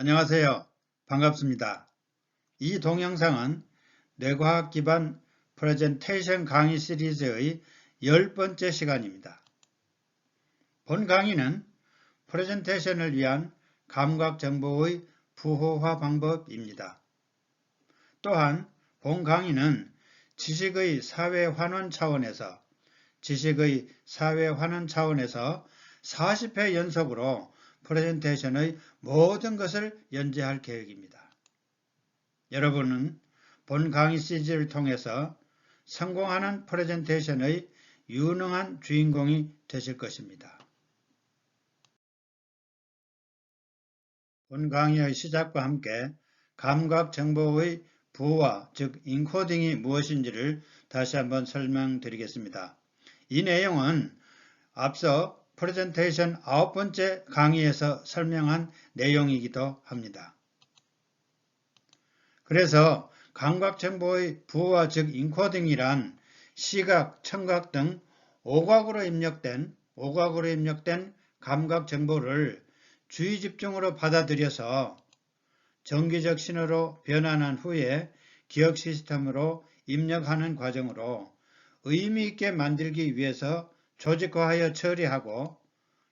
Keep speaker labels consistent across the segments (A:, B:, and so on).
A: 안녕하세요. 반갑습니다. 이 동영상은 뇌과학 기반 프레젠테이션 강의 시리즈의 10번째 시간입니다. 본 강의는 프레젠테이션을 위한 감각 정보의 부호화 방법입니다. 또한 본 강의는 지식의 사회 환원 차원에서 40회 연속으로 프레젠테이션의 모든 것을 연재할 계획입니다. 여러분은 본 강의 시리즈를 통해서 성공하는 프레젠테이션의 유능한 주인공이 되실 것입니다. 본 강의의 시작과 함께 감각 정보의 부호화, 즉 인코딩이 무엇인지를 다시 한번 설명드리겠습니다. 이 내용은 앞서 프레젠테이션 9번째 강의에서 설명한 내용이기도 합니다. 그래서 감각정보의 부호화 즉 인코딩이란 시각, 청각 등 오각으로 입력된 감각정보를 주의집중으로 받아들여서 정기적 신호로 변환한 후에 기억 시스템으로 입력하는 과정으로 의미있게 만들기 위해서 조직화하여 처리하고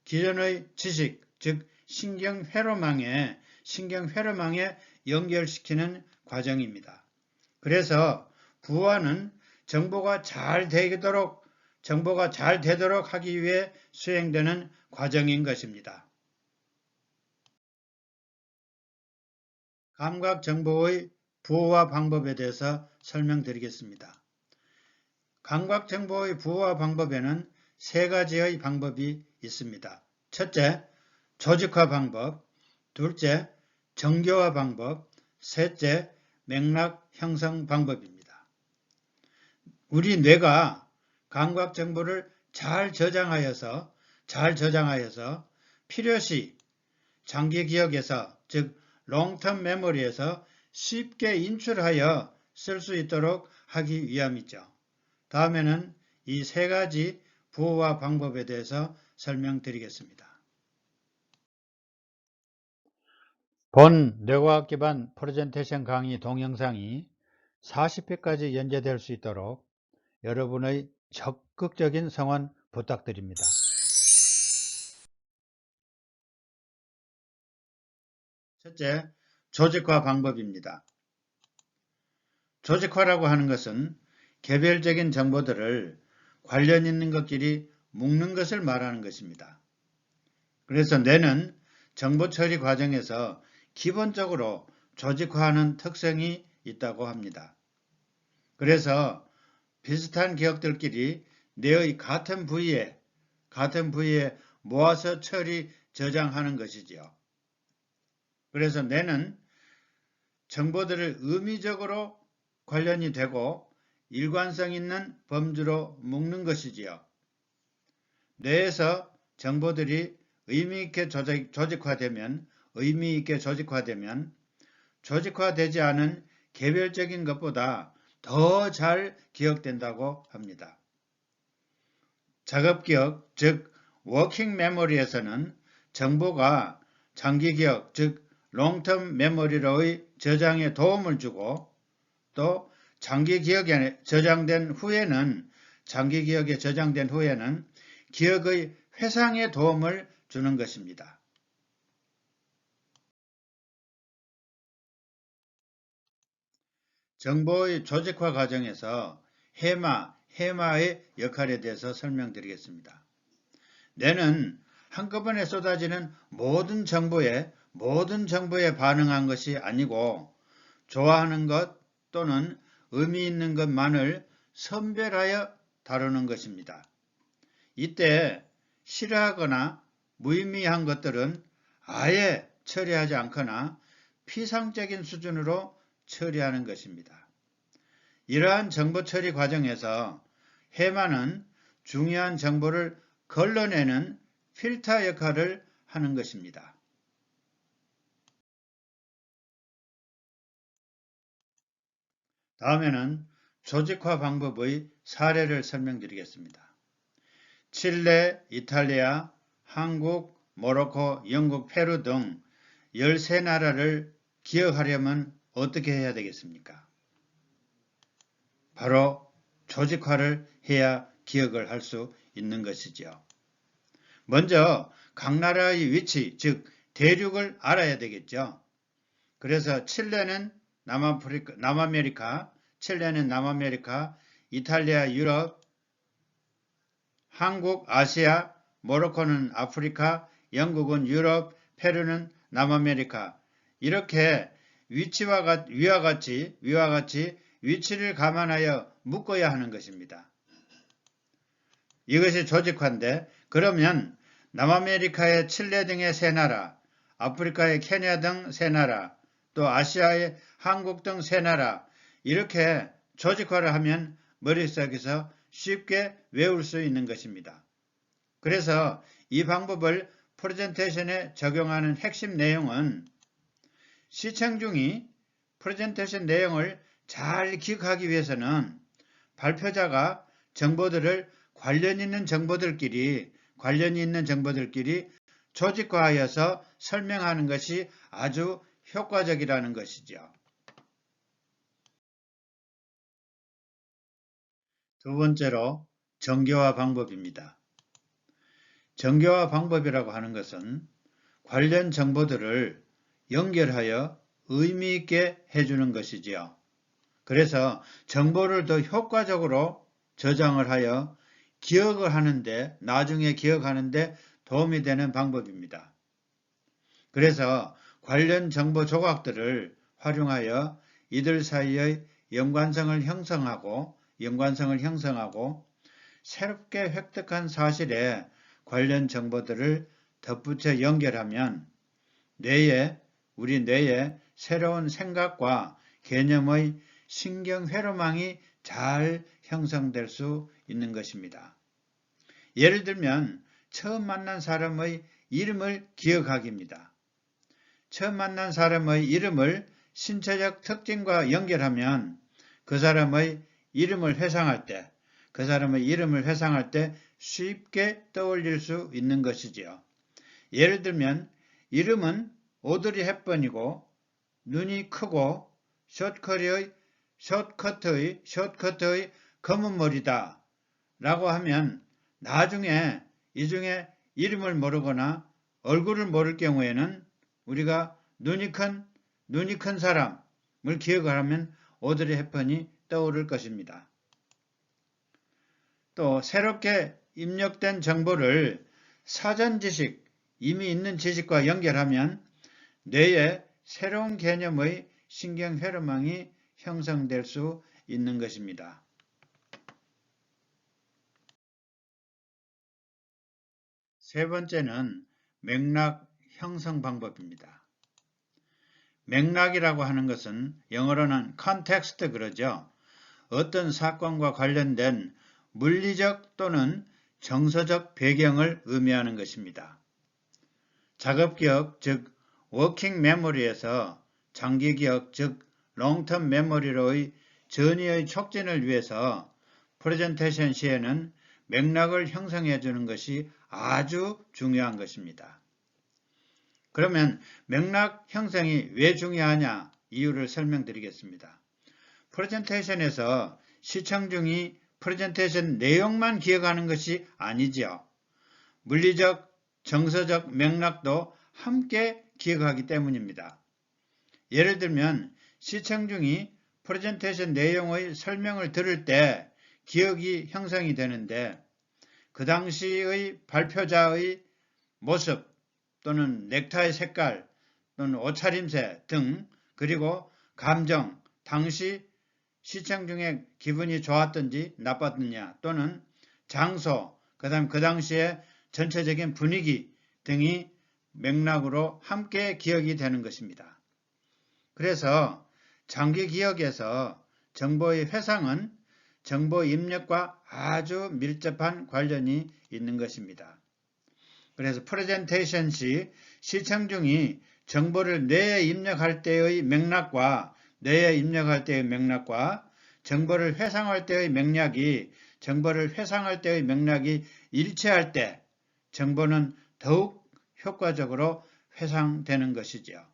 A: 기존의 지식, 즉 신경회로망에 연결시키는 과정입니다. 그래서 부호화는 정보가 잘 되도록 하기 위해 수행되는 과정인 것입니다. 감각 정보의 부호화 방법에 대해서 설명드리겠습니다. 감각 정보의 부호화 방법에는 세 가지의 방법이 있습니다. 첫째, 조직화 방법, 둘째, 정교화 방법, 셋째, 맥락 형성 방법입니다. 우리 뇌가 감각 정보를 잘 저장하여서 필요시 장기 기억에서 즉 롱텀 메모리에서 쉽게 인출하여 쓸 수 있도록 하기 위함이죠. 다음에는 이 세 가지 부호화 방법에 대해서 설명드리겠습니다. 본 뇌과학 기반 프레젠테이션 강의 동영상이 40회까지 연재될 수 있도록 여러분의 적극적인 성원 부탁드립니다. 첫째, 조직화 방법입니다. 조직화라고 하는 것은 개별적인 정보들을 관련 있는 것끼리 묶는 것을 말하는 것입니다. 그래서 뇌는 정보 처리 과정에서 기본적으로 조직화하는 특성이 있다고 합니다. 그래서 비슷한 기억들끼리 뇌의 같은 부위에 모아서 처리, 저장하는 것이지요. 그래서 뇌는 정보들을 의미적으로 관련이 되고 일관성 있는 범주로 묶는 것이지요. 뇌에서 정보들이 의미있게 조직화되면 조직화되지 않은 개별적인 것보다 더 잘 기억된다고 합니다. 작업기억, 즉 워킹 메모리에서는 정보가 장기기억, 즉 롱텀 메모리로의 저장에 도움을 주고 또 장기기억에 저장된 후에는 기억의 회상에 도움을 주는 것입니다. 정보의 조직화 과정에서 해마의 역할에 대해서 설명드리겠습니다. 뇌는 한꺼번에 쏟아지는 모든 정보에 반응한 것이 아니고 좋아하는 것 또는 의미 있는 것만을 선별하여 다루는 것입니다. 이때 싫어하거나 무의미한 것들은 아예 처리하지 않거나 피상적인 수준으로 처리하는 것입니다. 이러한 정보 처리 과정에서 해마는 중요한 정보를 걸러내는 필터 역할을 하는 것입니다. 다음에는 조직화 방법의 사례를 설명드리겠습니다. 칠레, 이탈리아, 한국, 모로코, 영국, 페루 등 13나라를 기억하려면 어떻게 해야 되겠습니까? 바로 조직화를 해야 기억을 할 수 있는 것이죠. 먼저 각 나라의 위치, 즉 대륙을 알아야 되겠죠. 그래서 칠레는 남아메리카, 이탈리아 유럽, 한국 아시아, 모로코는 아프리카, 영국은 유럽, 페루는 남아메리카. 이렇게 위와 같이 위치를 감안하여 묶어야 하는 것입니다. 이것이 조직화인데, 그러면 남아메리카의 칠레 등의 세 나라, 아프리카의 케냐 등 세 나라, 또 아시아의 한국 등 세 나라, 이렇게 조직화를 하면 머릿속에서 쉽게 외울 수 있는 것입니다. 그래서 이 방법을 프레젠테이션에 적용하는 핵심 내용은 시청 중이 프레젠테이션 내용을 잘 기억하기 위해서는 발표자가 정보들을 관련 있는 정보들끼리 조직화하여서 설명하는 것이 아주 효과적이라는 것이죠. 두 번째로 정교화 방법입니다. 정교화 방법이라고 하는 것은 관련 정보들을 연결하여 의미 있게 해주는 것이지요. 그래서 정보를 더 효과적으로 저장을 하여 나중에 기억하는데 도움이 되는 방법입니다. 그래서 관련 정보 조각들을 활용하여 이들 사이의 연관성을 형성하고 새롭게 획득한 사실에 관련 정보들을 덧붙여 연결하면 우리 뇌에 새로운 생각과 개념의 신경회로망이 잘 형성될 수 있는 것입니다. 예를 들면 처음 만난 사람의 이름을 기억하기입니다. 처음 만난 사람의 이름을 신체적 특징과 연결하면 그 사람의 이름을 회상할 때 쉽게 떠올릴 수 있는 것이지요. 예를 들면 이름은 오드리 헵번이고 눈이 크고 숏커트의 검은 머리다 라고 하면 나중에 이 중에 이름을 모르거나 얼굴을 모를 경우에는 우리가 눈이 큰 사람을 기억을 하면 오드리 헵번이 떠오를 것입니다. 또 새롭게 입력된 정보를 사전 지식, 이미 있는 지식과 연결하면 뇌에 새로운 개념의 신경회로망이 형성될 수 있는 것입니다. 세 번째는 맥락 형성 방법입니다. 맥락이라고 하는 것은 영어로는 context 그러죠. 어떤 사건과 관련된 물리적 또는 정서적 배경을 의미하는 것입니다. 작업기억, 즉 워킹 메모리에서 장기기억, 즉 롱텀 메모리로의 전이의 촉진을 위해서 프레젠테이션 시에는 맥락을 형성해 주는 것이 아주 중요한 것입니다. 그러면 맥락 형성이 왜 중요하냐 이유를 설명드리겠습니다. 프레젠테이션에서 시청 중이 프레젠테이션 내용만 기억하는 것이 아니지요. 물리적, 정서적 맥락도 함께 기억하기 때문입니다. 예를 들면 시청 중이 프레젠테이션 내용의 설명을 들을 때 기억이 형성이 되는데 그 당시의 발표자의 모습 또는 넥타이 색깔 또는 옷차림새 등 그리고 감정, 당시 시청 중에 기분이 좋았든지 나빴느냐 또는 장소, 그 당시의 전체적인 분위기 등이 맥락으로 함께 기억이 되는 것입니다. 그래서 장기 기억에서 정보의 회상은 정보 입력과 아주 밀접한 관련이 있는 것입니다. 그래서 프레젠테이션 시 시청 중이 정보를 뇌에 입력할 때의 맥락과 정보를 회상할 때의 맥락이 일치할 때 정보는 더욱 효과적으로 회상되는 것이지요.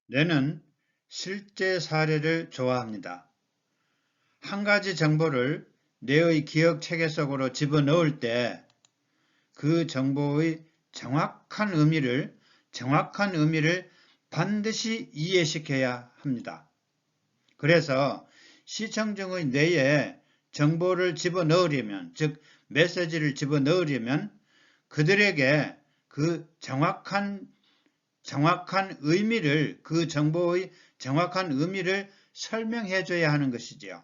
A: 뇌는 실제 사례를 좋아합니다. 한 가지 정보를 뇌의 기억 체계 속으로 집어넣을 때 그 정보의 정확한 의미를 반드시 이해시켜야 합니다. 그래서 시청 중의 뇌에 정보를 집어넣으려면, 즉 메시지를 집어넣으려면 그들에게 그 정확한 의미를, 그 정보의 정확한 의미를 설명해 줘야 하는 것이지요.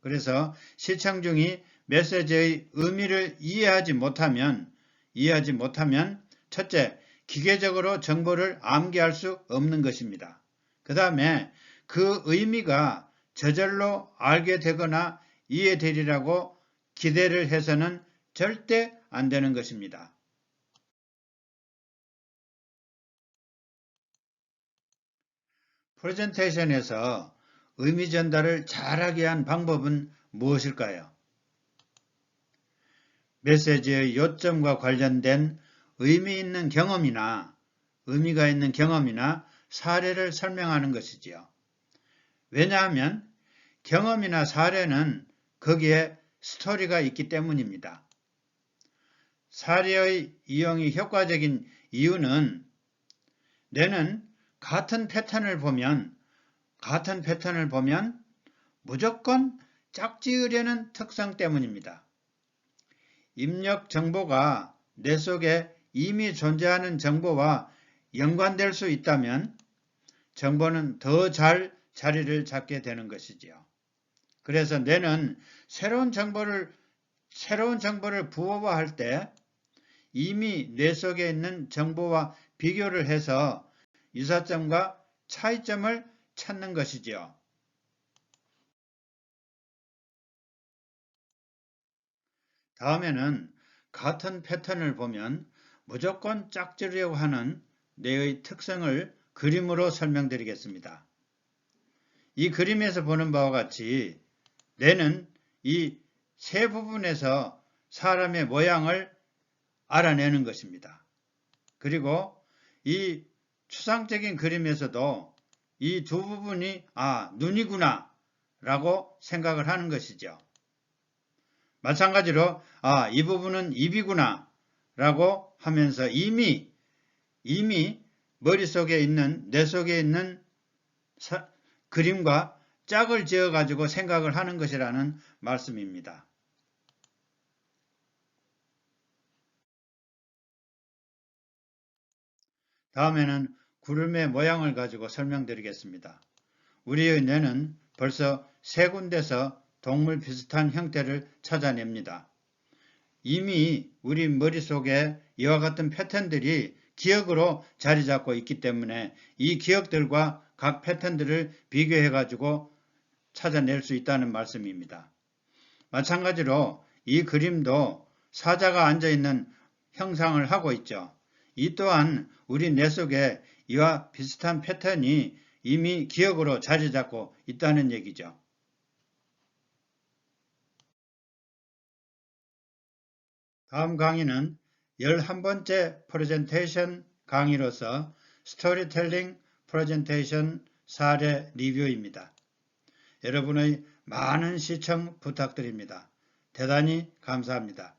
A: 그래서 시청 중이 메시지의 의미를 이해하지 못하면 첫째, 기계적으로 정보를 암기할 수 없는 것입니다. 그 다음에 그 의미가 저절로 알게 되거나 이해되리라고 기대를 해서는 절대 안 되는 것입니다. 프레젠테이션에서 의미 전달을 잘하게 위한 방법은 무엇일까요? 메시지의 요점과 관련된 의미가 있는 경험이나 사례를 설명하는 것이지요. 왜냐하면 경험이나 사례는 거기에 스토리가 있기 때문입니다. 사례의 이용이 효과적인 이유는 뇌는 같은 패턴을 보면 무조건 짝지으려는 특성 때문입니다. 입력 정보가 뇌 속에 이미 존재하는 정보와 연관될 수 있다면 정보는 더 잘 자리를 잡게 되는 것이지요. 그래서 뇌는 새로운 정보를 부호화할 때 이미 뇌 속에 있는 정보와 비교를 해서 유사점과 차이점을 찾는 것이지요. 다음에는 같은 패턴을 보면 무조건 짝지으려고 하는 뇌의 특성을 그림으로 설명드리겠습니다. 이 그림에서 보는 바와 같이 뇌는 이 세 부분에서 사람의 모양을 알아내는 것입니다. 그리고 이 추상적인 그림에서도 이 두 부분이 눈이구나 라고 생각을 하는 것이죠. 마찬가지로 이 부분은 입이구나 라고 하면서 이미 머릿속에 있는, 뇌 속에 있는 그림과 짝을 지어 가지고 생각을 하는 것이라는 말씀입니다. 다음에는 구름의 모양을 가지고 설명드리겠습니다. 우리의 뇌는 벌써 세 군데서 동물 비슷한 형태를 찾아냅니다. 이미 우리 머릿속에 이와 같은 패턴들이 기억으로 자리 잡고 있기 때문에 이 기억들과 각 패턴들을 비교해 가지고 찾아낼 수 있다는 말씀입니다. 마찬가지로 이 그림도 사자가 앉아있는 형상을 하고 있죠. 이 또한 우리 뇌 속에 이와 비슷한 패턴이 이미 기억으로 자리 잡고 있다는 얘기죠. 다음 강의는 11번째 프레젠테이션 강의로서 스토리텔링 프레젠테이션 사례 리뷰입니다. 여러분의 많은 시청 부탁드립니다. 대단히 감사합니다.